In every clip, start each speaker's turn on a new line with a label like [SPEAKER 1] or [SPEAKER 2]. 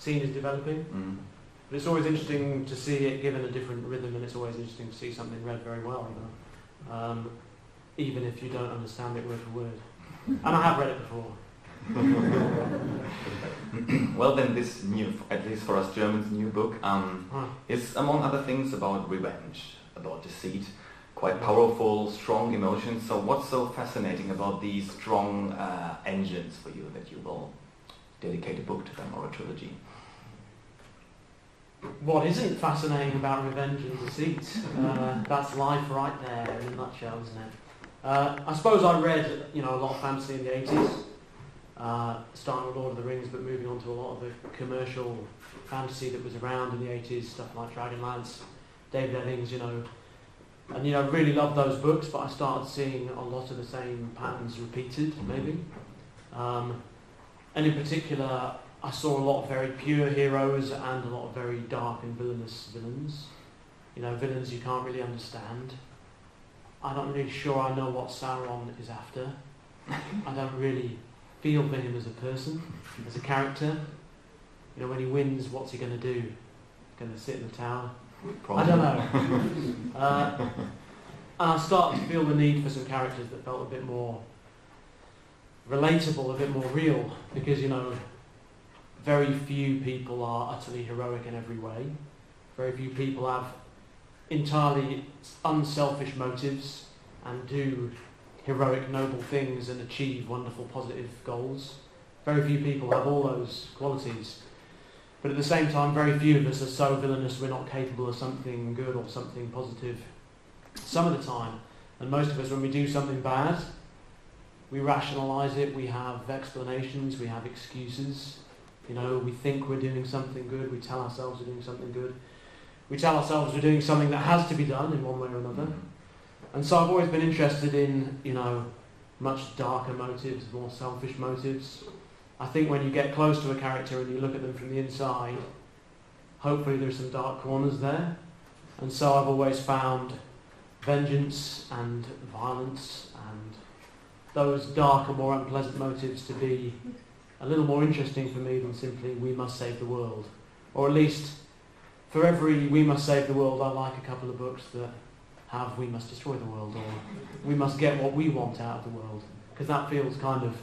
[SPEAKER 1] scene is developing. But it's always interesting to see it given a different rhythm, and it's always interesting to see something read very well, you know, even if you don't understand it word for word. And I have read it before.
[SPEAKER 2] Well, then this new, at least for us Germans, new book is, among other things, about revenge, about deceit, quite powerful, strong emotions. So what's so fascinating about these strong engines for you that you will dedicate a book to them, or a trilogy?
[SPEAKER 1] What isn't fascinating about revenge and deceit? That's life right there in a nutshell, isn't it? I suppose I read, you know, a lot of fantasy in the 80s, starting with Lord of the Rings, but moving on to a lot of the commercial fantasy that was around in the 80s, stuff like Dragonlance, David Eddings, you know. And, you know, really loved those books, but I started seeing a lot of the same patterns repeated, maybe. And in particular, I saw a lot of very pure heroes and a lot of very dark and villainous villains. You know, villains you can't really understand. I'm not really sure I know what Sauron is after. I don't really feel for him as a person, as a character. You know, when he wins, what's he going to do? Going to sit in the tower? Probably. I don't know. And I started to feel the need for some characters that felt a bit more relatable, a bit more real, because, you know, very few people are utterly heroic in every way. Very few people have entirely unselfish motives and do heroic, noble things and achieve wonderful, positive goals. Very few people have all those qualities. But at the same time, very few of us are so villainous we're not capable of something good or something positive some of the time. And most of us, when we do something bad, we rationalise it, we have explanations, we have excuses. You know, we think we're doing something good, we tell ourselves we're doing something good. We tell ourselves we're doing something that has to be done in one way or another. And so I've always been interested in, you know, much darker motives, more selfish motives. I think when you get close to a character and you look at them from the inside, hopefully there's some dark corners there. And so I've always found vengeance and violence and those darker, more unpleasant motives to be a little more interesting for me than simply we must save the world. Or at least for every we must save the world, I like a couple of books that have we must destroy the world, or we must get what we want out of the world, because that feels kind of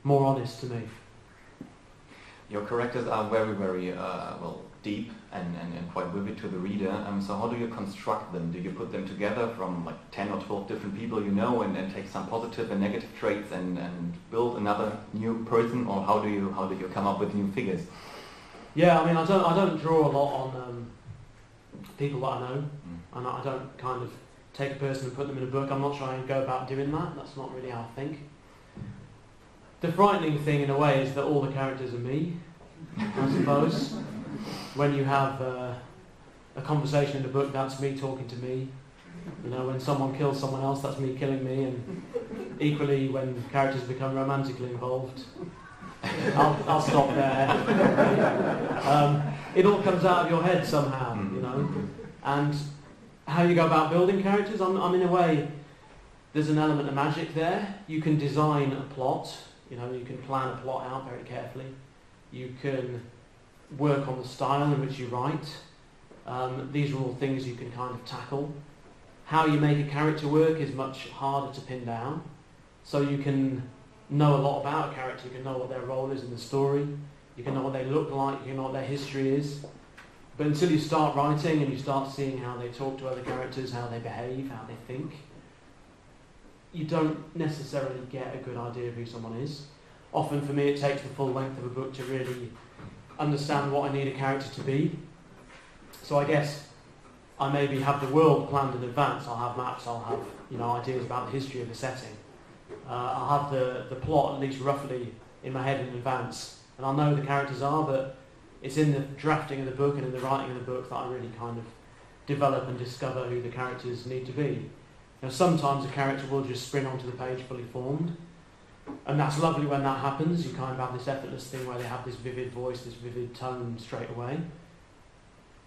[SPEAKER 1] more honest to me.
[SPEAKER 2] Your characters are very, very well, deep and quite vivid to the reader. So how do you construct them? Do you put them together from like 10 or 12 different people you know, and take some positive and negative traits and build another new person, or how do you come up with new figures? Yeah, I mean, I don't draw a lot on people that I know, and I don't kind of take a person and put them in a book. I'm not sure I go about doing that. That's not really how I think. The frightening thing, in a way, is that all the characters are me, I suppose. When you have a conversation in the book, that's me talking to me. You know, when someone kills someone else, that's me killing me. And equally, when characters become romantically involved, I'll stop there. It all comes out of your head somehow, you know. And how you go about building characters, I'm in a way, there's an element of magic there. You can design a plot. You know, you can plan a plot out very carefully. You can work on the style in which you write. These are all things you can kind of tackle. How you make a character work is much harder to pin down. So you can know a lot about a character. You can know what their role is in the story. You can know what they look like. You can know what their history is. But until you start writing and you start seeing how they talk to other characters, how they behave, how they think, you don't necessarily get a good idea of who someone is. Often for me it takes the full length of a book to really understand what I need a character to be. So I guess I maybe have the world planned in advance. I'll have maps, I'll have, you know, ideas about the history of the setting. I'll have the plot at least roughly in my head in advance, and I'll know who the characters are, but it's in the drafting of the book and in the writing of the book that I really kind of develop and discover who the characters need to be. Now, sometimes a character will just spring onto the page fully formed, and that's lovely when that happens. You kind of have this effortless thing where they have this vivid voice, this vivid tone straight away.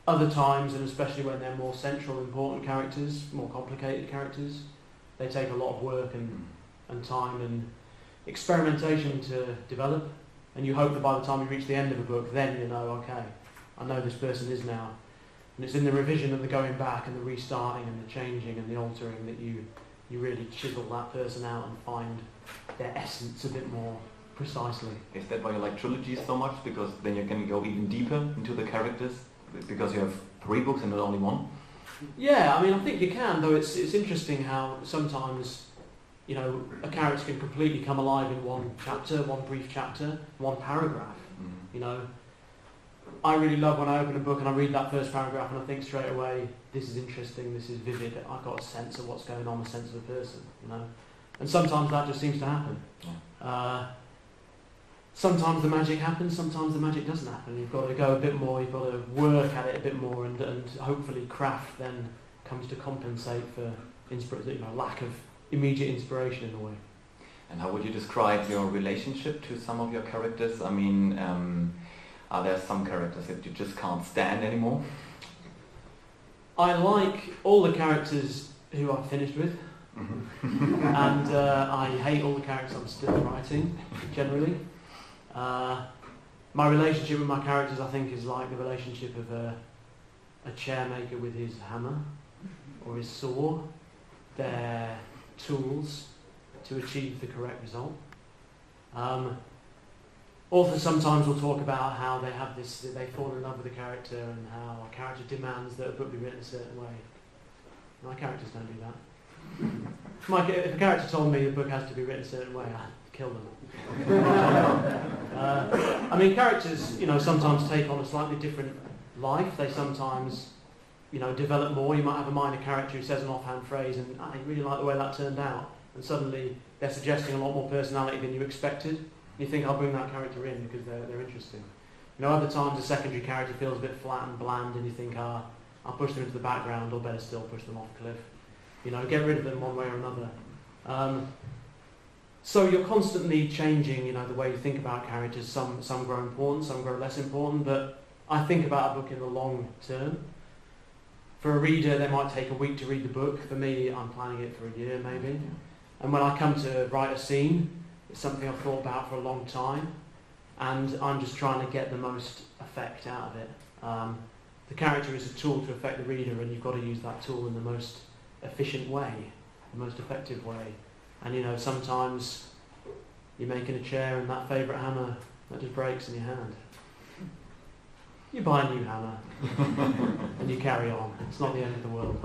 [SPEAKER 2] Other times, and especially when they're more central, important characters, more complicated characters, they take a lot of work and time and experimentation to develop. And you hope that by the time you reach the end of a book, then you know, okay, I know this person is now. And it's in the revision and the going back and the restarting and the changing and the altering that you really chisel that person out and find their essence a bit more precisely.
[SPEAKER 3] Is that why you like trilogies so much? Because then you can go even deeper into the characters? Because you have 3 books and not only 1?
[SPEAKER 2] Yeah, I mean, I think you can, though it's interesting how sometimes, you know, a character can completely come alive in one chapter, one brief chapter, one paragraph.
[SPEAKER 3] Mm-hmm.
[SPEAKER 2] You know, I really love when I open a book and I read that first paragraph and I think straight away, this is interesting, this is vivid, I've got a sense of what's going on, a sense of a person, you know. And sometimes that just seems to happen.
[SPEAKER 3] Yeah.
[SPEAKER 2] Sometimes the magic happens, sometimes the magic doesn't happen. You've got to go a bit more, you've got to work at it a bit more, and hopefully craft then comes to compensate for lack of immediate inspiration in a way.
[SPEAKER 3] And how would you describe your relationship to some of your characters? I mean, are there some characters that you just can't stand anymore?
[SPEAKER 2] I like all the characters who I've finished with, and I hate all the characters I'm still writing, generally. My relationship with my characters, I think, is like the relationship of a chairmaker with his hammer or his saw. They're tools to achieve the correct result. Authors sometimes will talk about how they have this, they fall in love with a character and how a character demands that a book be written a certain way. My characters don't do that. If a character told me the book has to be written a certain way, I'd kill them. I mean, characters, you know, sometimes take on a slightly different life. They sometimes, you know, develop more. You might have a minor character who says an offhand phrase and I really like the way that turned out. And suddenly they're suggesting a lot more personality than you expected. You think, I'll bring that character in because they're interesting. You know, other times a secondary character feels a bit flat and bland and you think, I'll push them into the background, or better still, push them off a cliff. You know, get rid of them one way or another. So you're constantly changing, you know, the way you think about characters. Some grow important, some grow less important, but I think about a book in the long term. For a reader, they might take a week to read the book. For me, I'm planning it for a year maybe. And when I come to write a scene, it's something I've thought about for a long time, and I'm just trying to get the most effect out of it. The character is a tool to affect the reader, and you've got to use that tool in the most efficient way, the most effective way. And you know, sometimes you're making a chair and that favourite hammer, that just breaks in your hand. You buy a new hammer and you carry on. It's not the end of the world.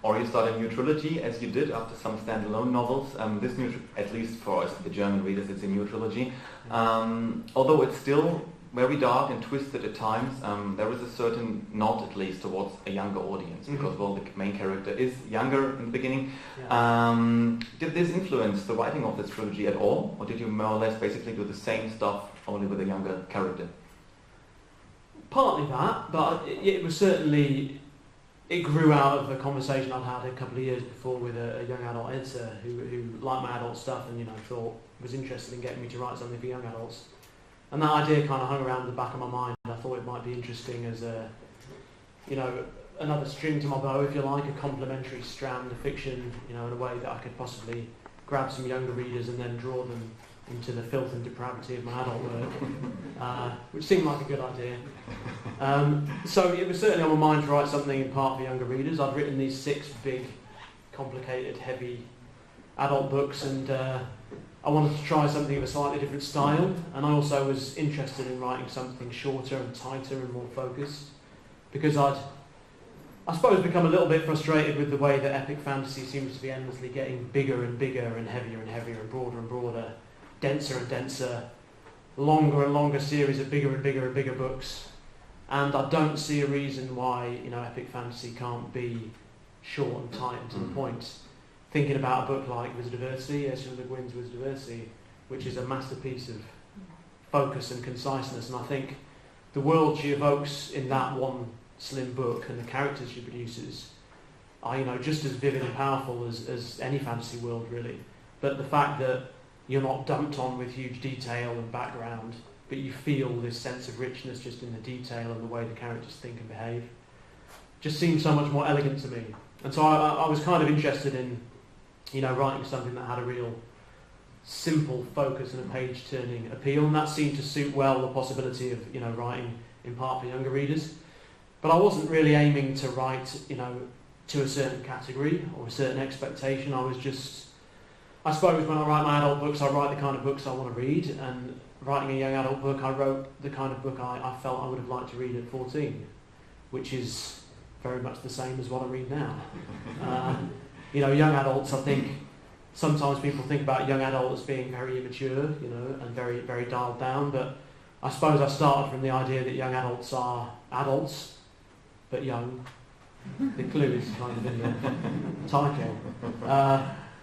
[SPEAKER 3] Or you start a new trilogy, as you did after some standalone novels. This new, at least for us, the German readers, it's a new trilogy. Although it's still very dark and twisted at times, there is a certain nod, at least, towards a younger audience, because, well, the main character is younger in the beginning. Yeah. Did this influence the writing of this trilogy at all, or did you more or less basically do the same stuff, only with a younger character?
[SPEAKER 2] Partly that, but it was certainly... It grew out of a conversation I'd had a couple of years before with a young adult editor who liked my adult stuff and, you know, thought was interested in getting me to write something for young adults. And that idea kind of hung around the back of my mind. I thought it might be interesting as a, you know, another string to my bow, if you like, a complementary strand of fiction, you know, in a way that I could possibly grab some younger readers and then draw them into the filth and depravity of my adult work, which seemed like a good idea. So it was certainly on my mind to write something in part for younger readers. I'd written these 6 big, complicated, heavy adult books, and I wanted to try something of a slightly different style, and I also was interested in writing something shorter and tighter and more focused, because I suppose become a little bit frustrated with the way that epic fantasy seems to be endlessly getting bigger and bigger and heavier and broader and broader, denser and denser, longer and longer series of bigger and bigger books. And I don't see a reason why, you know, epic fantasy can't be short and tight and to the point. Thinking about a book like Wizard of Earthsea, Ursula Le Guin's Wizard of Earthsea, which is a masterpiece of focus and conciseness, and I think the world she evokes in that one slim book and the characters she produces are, you know, just as vivid and powerful as any fantasy world, really. But the fact that you're not dumped on with huge detail and background, but you feel this sense of richness just in the detail and the way the characters think and behave, just seems so much more elegant to me. And so I was kind of interested in, you know, writing something that had a real simple focus and a page-turning appeal, and that seemed to suit well the possibility of, you know, writing in part for younger readers. But I wasn't really aiming to write, you know, to a certain category or a certain expectation. I was just, I suppose when I write my adult books, I write the kind of books I want to read, and writing a young adult book, I wrote the kind of book I felt I would have liked to read at 14, which is very much the same as what I read now. You know, young adults, I think, sometimes people think about young adults as being very immature, you know, and very, very dialed down, but I suppose I started from the idea that young adults are adults, but young. The clue is kind of in the title.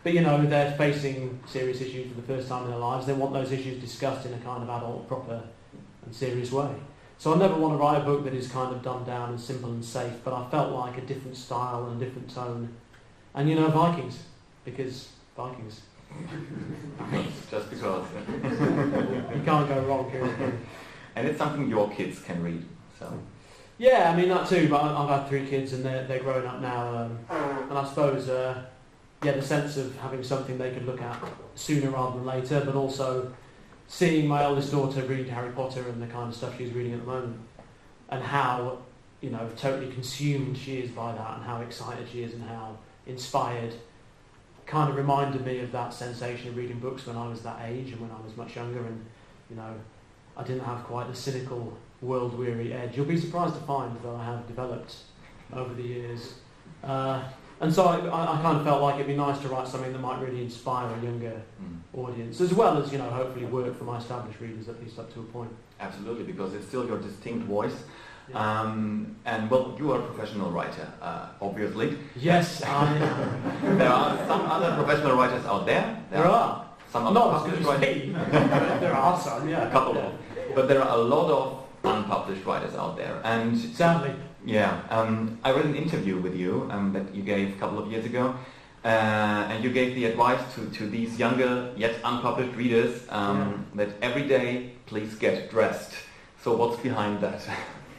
[SPEAKER 2] But, you know, they're facing serious issues for the first time in their lives. They want those issues discussed in a kind of adult, proper and serious way. So I never want to write a book that is kind of dumbed down and simple and safe, but I felt like a different style and a different tone. And, you know, Vikings, because Vikings.
[SPEAKER 3] Just because.
[SPEAKER 2] You can't go wrong here.
[SPEAKER 3] And it's something your kids can read, so.
[SPEAKER 2] Yeah, I mean that too, but I've had 3 kids and they're growing up now, and I suppose, yeah, the sense of having something they could look at sooner rather than later, but also seeing my eldest daughter read Harry Potter and the kind of stuff she's reading at the moment, and how, you know, totally consumed she is by that, and how excited she is and how inspired, kind of reminded me of that sensation of reading books when I was that age and when I was much younger, and, you know, I didn't have quite the cynical, world-weary edge. You'll be surprised to find that I have developed over the years. And so I kind of felt like it'd be nice to write something that might really inspire a younger audience, as well as, you know, hopefully work for my established readers, at least up to a point.
[SPEAKER 3] Absolutely, because it's still your distinct voice.
[SPEAKER 2] Yeah.
[SPEAKER 3] And, well, you are a professional writer, obviously.
[SPEAKER 2] Yes, I am.
[SPEAKER 3] There are some other professional writers out there.
[SPEAKER 2] There are.
[SPEAKER 3] Some other
[SPEAKER 2] Not as
[SPEAKER 3] published
[SPEAKER 2] good as
[SPEAKER 3] writers.
[SPEAKER 2] me. There are some, yeah.
[SPEAKER 3] A couple of. But there are a lot of unpublished writers out there. And
[SPEAKER 2] sadly.
[SPEAKER 3] yeah, I read an interview with you that you gave a couple of years ago, and you gave the advice to these younger yet unpublished readers that every day, please get dressed. So what's behind that?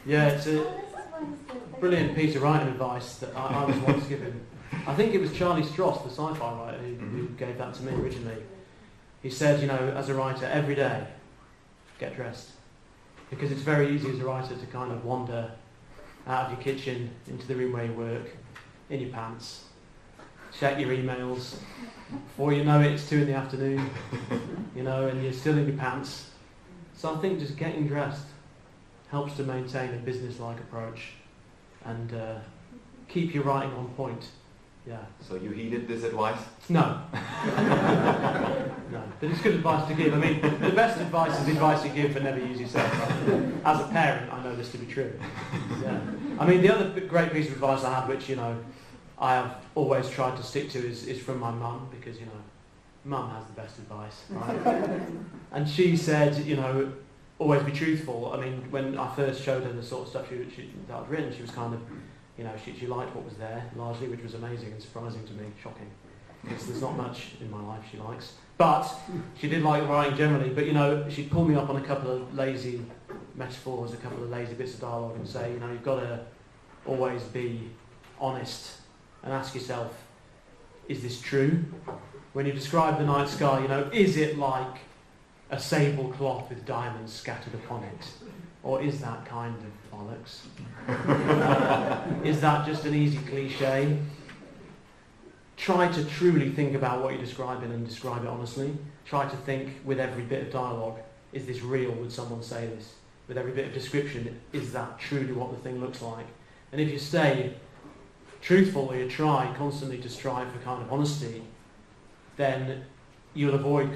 [SPEAKER 2] Yeah, it's a brilliant piece of writing advice that I was once given. I think it was Charlie Stross, the sci-fi writer, who gave that to me originally. He said, you know, as a writer, every day, get dressed. Because it's very easy as a writer to kind of wander out of your kitchen into the room where you work, in your pants, check your emails. Before you know it, it's 2 in the afternoon, you know, and you're still in your pants. So I think just getting dressed helps to maintain a business-like approach and keep your writing on point. Yeah. So
[SPEAKER 3] you heeded this advice?
[SPEAKER 2] No. No. But it's good advice to give. I mean, the best advice is advice you give but never use yourself. As a parent, I know this to be true. Yeah. I mean, the other great piece of advice I had, which, you know, I have always tried to stick to, is from my mum, because, you know, mum has the best advice, right? And she said, you know, always be truthful. I mean, when I first showed her the sort of stuff that I'd written, she was kind of, you know, she liked what was there, largely, which was amazing and surprising to me, shocking. Because there's not much in my life she likes. But she did like writing generally, but, you know, she'd pull me up on a couple of lazy metaphors, a couple of lazy bits of dialogue and say, you know, you've got to always be honest and ask yourself, is this true? When you describe the night sky, you know, is it like a sable cloth with diamonds scattered upon it? Or is that kind of bollocks? Is that just an easy cliche? Try to truly think about what you're describing and describe it honestly. Try to think with every bit of dialogue, is this real? Would someone say this? With every bit of description, is that truly what the thing looks like? And if you stay truthful, or you try constantly to strive for kind of honesty, then you'll avoid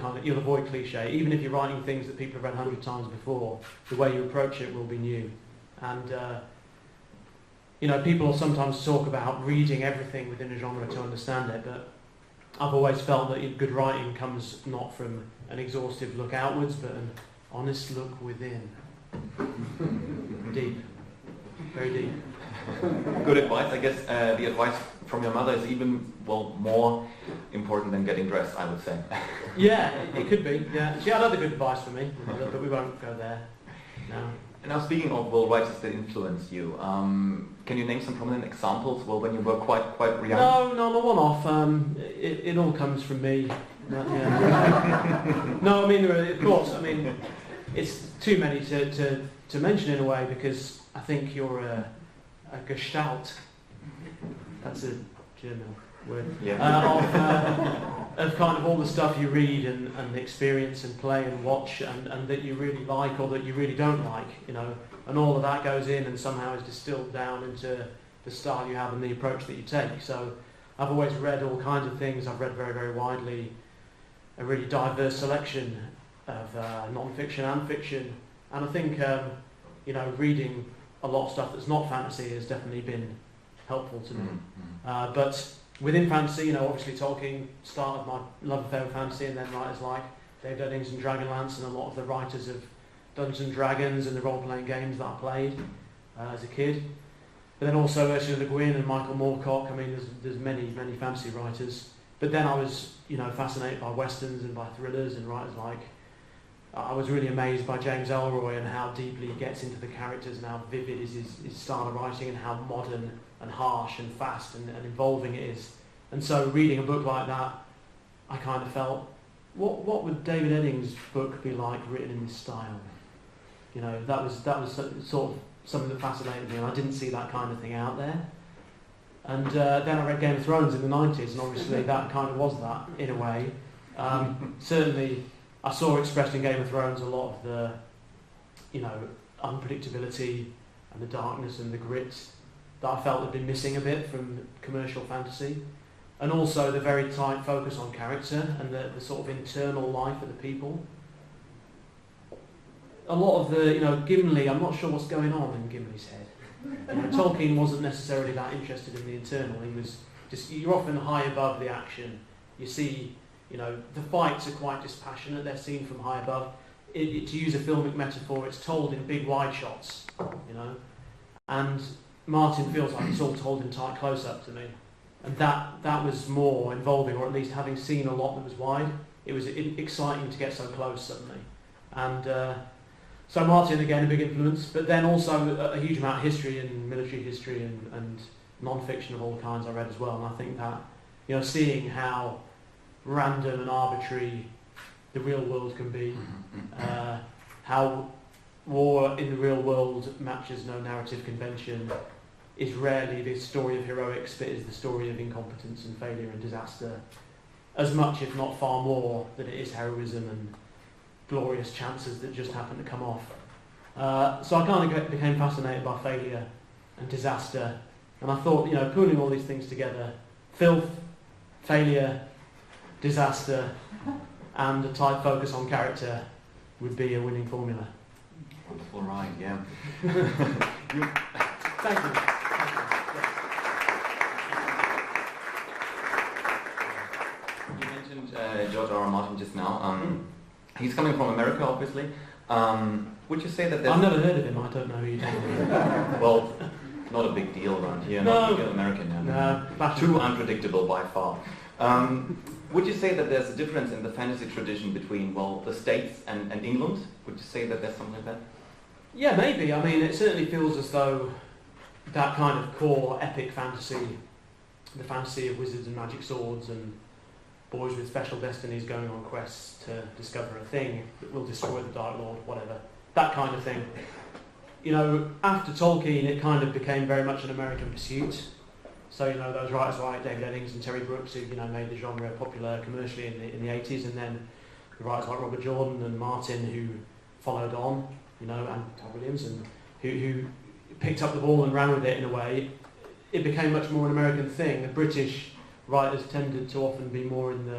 [SPEAKER 2] cliche. Even if you're writing things that people have read 100 times before, the way you approach it will be new. And you know, people sometimes talk about reading everything within a genre to understand it, but I've always felt that good writing comes not from an exhaustive look outwards, but an honest look within. Deep. Very deep.
[SPEAKER 3] Good advice. I guess the advice from your mother is even, well, more important than getting dressed, I would say.
[SPEAKER 2] Yeah, it could be. Yeah, she had other good advice for me, but we won't go there now.
[SPEAKER 3] And now, speaking of, well, writers that influenced you, can you name some prominent examples? Well, when you were quite young.
[SPEAKER 2] No, not one-off. It all comes from me. No, I mean, of course, I mean, it's too many to mention in a way, because I think you're a Gestalt, that's a German word, of kind of all the stuff you read and experience and play and watch and that you really like or that you really don't like, you know, and all of that goes in and somehow is distilled down into the style you have and the approach that you take. So I've always read all kinds of things. I've read very, very widely, a really diverse selection of non-fiction and fiction, and I think you know, reading a lot of stuff that's not fantasy has definitely been helpful to me. But within fantasy, you know, obviously Tolkien started my love affair with fantasy, and then writers like David Eddings and Dragonlance and a lot of the writers of Dungeons and Dragons and the role-playing games that I played as a kid. But then also Ursula Le Guin and Michael Moorcock. I mean, there's many fantasy writers. But then I was, you know, fascinated by westerns and by thrillers and writers like. I was really amazed by James Ellroy and how deeply he gets into the characters and how vivid is his style of writing and how modern and harsh and fast and involving it is. And so reading a book like that, I kind of felt, what would David Eddings' book be like written in this style? You know, that was sort of something that fascinated me, and I didn't see that kind of thing out there. And then I read Game of Thrones in the 90s, and obviously that kind of was that, in a way. Certainly, I saw expressed in Game of Thrones a lot of the, you know, unpredictability and the darkness and the grit that I felt had been missing a bit from commercial fantasy. And also the very tight focus on character and the sort of internal life of the people. A lot of the, you know, Gimli, I'm not sure what's going on in Gimli's head. You know, Tolkien wasn't necessarily that interested in the internal. He was just, you're often high above the action. You see, you know, the fights are quite dispassionate. They're seen from high above. To use a filmic metaphor, it's told in big wide shots, you know. And Martin feels like it's all told in tight close-up to me. And that was more involving, or at least having seen a lot that was wide, it was exciting to get so close suddenly. And so Martin, again, a big influence, but then also a huge amount of history and military history and non-fiction of all kinds I read as well. And I think that, you know, seeing how random and arbitrary the real world can be, how war in the real world matches no narrative convention, is rarely the story of heroics, but is the story of incompetence and failure and disaster, as much, if not far more, than it is heroism and glorious chances that just happen to come off. So I kind of became fascinated by failure and disaster, and I thought, you know, putting all these things together, filth, failure, disaster, and a tight focus on character would be a winning formula.
[SPEAKER 3] Wonderful ride, yeah.
[SPEAKER 2] Thank you.
[SPEAKER 3] You mentioned George R. R. Martin just now. He's coming from America, obviously. Would you say that there's...
[SPEAKER 2] I've never heard of him, I don't know who you do.
[SPEAKER 3] Well, not a big deal around here.
[SPEAKER 2] No.
[SPEAKER 3] Not a big deal American.
[SPEAKER 2] No.
[SPEAKER 3] Too unpredictable by far. Would you say that there's a difference in the fantasy tradition between, well, the States and England? Would you say that there's something like that?
[SPEAKER 2] Yeah, maybe. I mean, it certainly feels as though that kind of core epic fantasy, the fantasy of wizards and magic swords and boys with special destinies going on quests to discover a thing that will destroy the Dark Lord, whatever, that kind of thing. You know, after Tolkien, it kind of became very much an American pursuit. So, you know, those writers like David Eddings and Terry Brooks who, you know, made the genre popular commercially in the 80s, and then the writers like Robert Jordan and Martin who followed on, you know, and Todd Williams, and who picked up the ball and ran with it in a way. It became much more an American thing. The British writers tended to often be more in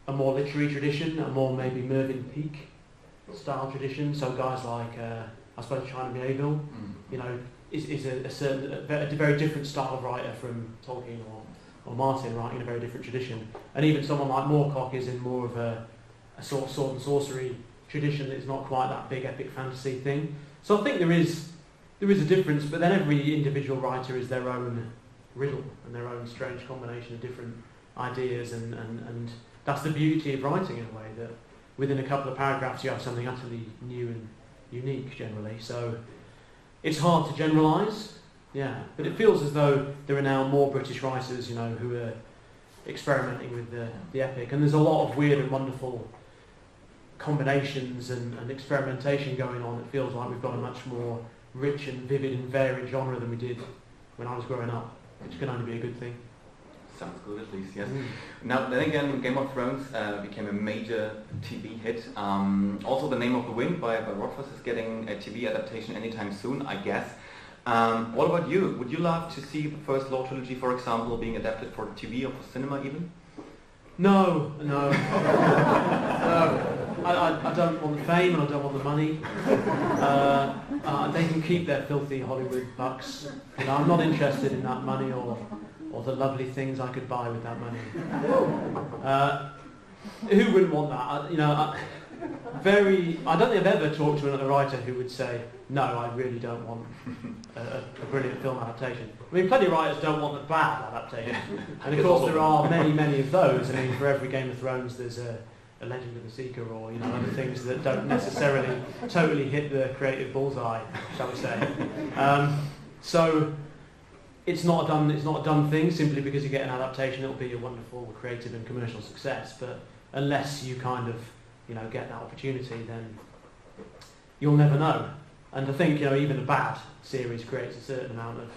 [SPEAKER 2] a more literary tradition, a more maybe Mervyn Peake style tradition. So guys like, I suppose, China Miéville, you know, is a very different style of writer from Tolkien or Martin, writing in a very different tradition. And even someone like Moorcock is in more of a sort of sword and sorcery tradition that is not quite that big epic fantasy thing. So I think there is a difference, but then every individual writer is their own riddle and their own strange combination of different ideas, and that's the beauty of writing in a way, that within a couple of paragraphs you have something utterly new and unique generally. So it's hard to generalise, yeah, but it feels as though there are now more British writers, you know, who are experimenting with the epic. And there's a lot of weird and wonderful combinations and experimentation going on. It feels like we've got a much more rich and vivid and varied genre than we did when I was growing up, which can only be a good thing.
[SPEAKER 3] Sounds good, at least, yes. Now, then again, Game of Thrones became a major TV hit. Also, The Name of the Wind by Rothfuss is getting a TV adaptation anytime soon, I guess. What about you? Would you love to see the first Law trilogy, for example, being adapted for TV or for cinema even?
[SPEAKER 2] No. No. I don't want the fame and I don't want the money. They can keep their filthy Hollywood bucks. You know, I'm not interested in that money or the lovely things I could buy with that money. Who wouldn't want that? I don't think I've ever talked to a writer who would say, no, I really don't want a brilliant film adaptation. I mean, plenty of writers don't want the bad adaptation. And of course there are many, many of those. I mean, for every Game of Thrones there's a Legend of the Seeker or, other things that don't necessarily totally hit the creative bullseye, shall we say. So it's not a done thing simply because you get an adaptation. It'll be a wonderful creative and commercial success, but unless you kind of get that opportunity, then you'll never know. And I think even a bad series creates a certain amount of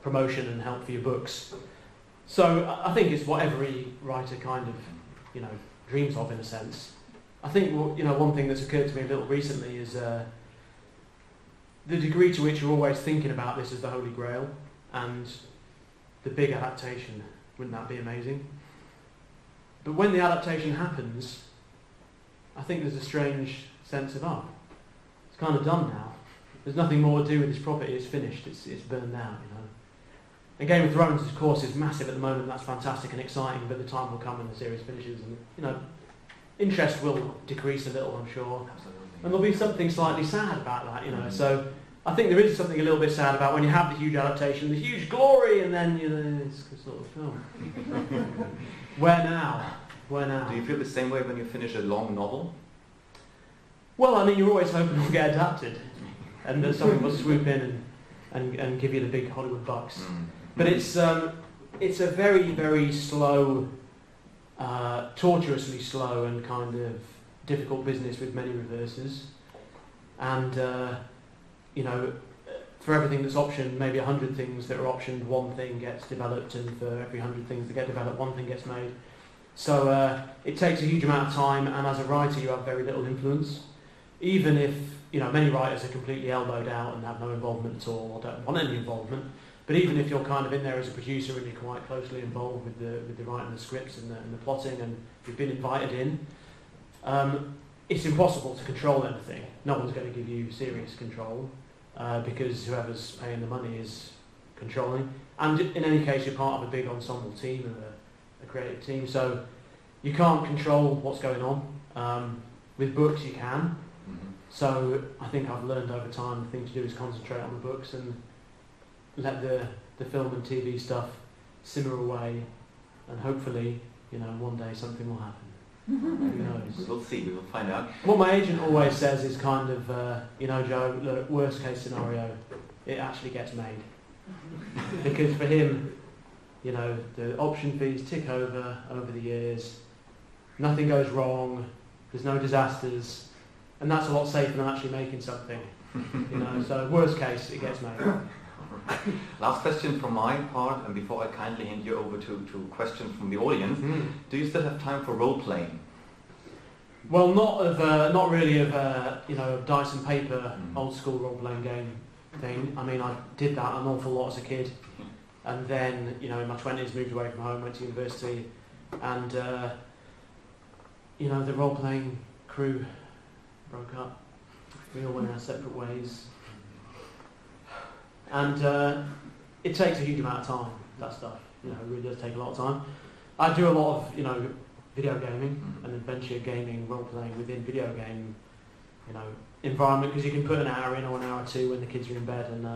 [SPEAKER 2] promotion and help for your books. So I think it's what every writer kind of dreams of, in a sense. I think one thing that's occurred to me a little recently is the degree to which you're always thinking about this as the Holy Grail. And the big adaptation, wouldn't that be amazing? But when the adaptation happens, I think there's a strange sense of, it's kind of done now. There's nothing more to do with this property, it's finished, it's burned down, And Game of Thrones, of course, is massive at the moment, that's fantastic and exciting, but the time will come when the series finishes and, interest will decrease a little, I'm sure.
[SPEAKER 3] Absolutely.
[SPEAKER 2] And there'll be something slightly sad about that, So I think there is something a little bit sad about when you have the huge adaptation, the huge glory, and then it's sort of film. Where now?
[SPEAKER 3] Do you feel the same way when you finish a long novel?
[SPEAKER 2] Well, I mean, you're always hoping it'll get adapted, and that someone will swoop in and give you the big Hollywood bucks. But it's a very, very slow, tortuously slow and kind of difficult business with many reverses. And for everything that's optioned, maybe 100 things that are optioned, one thing gets developed, and for every 100 things that get developed, one thing gets made. So it takes a huge amount of time, and as a writer you have very little influence. Even if, many writers are completely elbowed out and have no involvement at all, or don't want any involvement, but even if you're kind of in there as a producer and you're quite closely involved with the writing of the scripts and the plotting, and you've been invited in, it's impossible to control anything. No one's going to give you serious control, because whoever's paying the money is controlling. And in any case, you're part of a big ensemble team and a creative team, so you can't control what's going on. With books you can. So I think I've learned over time the thing to do is concentrate on the books and let the film and TV stuff simmer away, and hopefully, one day something will happen. Who knows?
[SPEAKER 3] We'll see, we will find out.
[SPEAKER 2] What my agent always says is kind of, Joe, look, worst case scenario, it actually gets made. Because for him, the option fees tick over the years, nothing goes wrong, there's no disasters, and that's a lot safer than actually making something. So worst case, it gets made.
[SPEAKER 3] Last question from my part, and before I kindly hand you over to questions from the audience, do you still have time for role playing?
[SPEAKER 2] Well, not really of dice and paper, old school role playing game thing. I mean, I did that an awful lot as a kid, and then in my 20s moved away from home, went to university, and the role playing crew broke up. We all went our separate ways. And it takes a huge amount of time, that stuff. It really does take a lot of time. I do a lot of, video gaming and adventure gaming, role-playing within video game, environment, because you can put an hour in or an hour or two when the kids are in bed and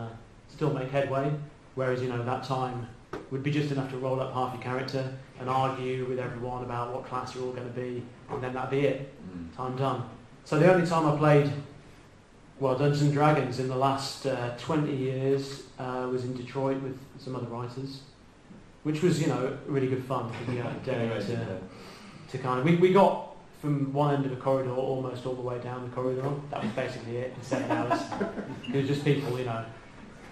[SPEAKER 2] still make headway. Whereas, that time would be just enough to roll up half your character and argue with everyone about what class you're all going to be, and then that'd be it. Time done. So the only time I played Dungeons and Dragons in the last 20 years was in Detroit with some other writers. which was, you know, really good fun because we had a day to kind of, we got from one end of the corridor almost all the way down the corridor. That was basically it in 7 hours. It was just people, you know,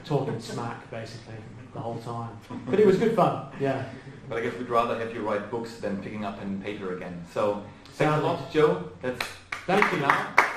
[SPEAKER 2] talking smack basically the whole time. But it was good fun, yeah.
[SPEAKER 3] But I guess we'd rather have you write books than picking up pen and paper again. So thanks a lot, Joe.
[SPEAKER 2] Thank you.
[SPEAKER 3] Now.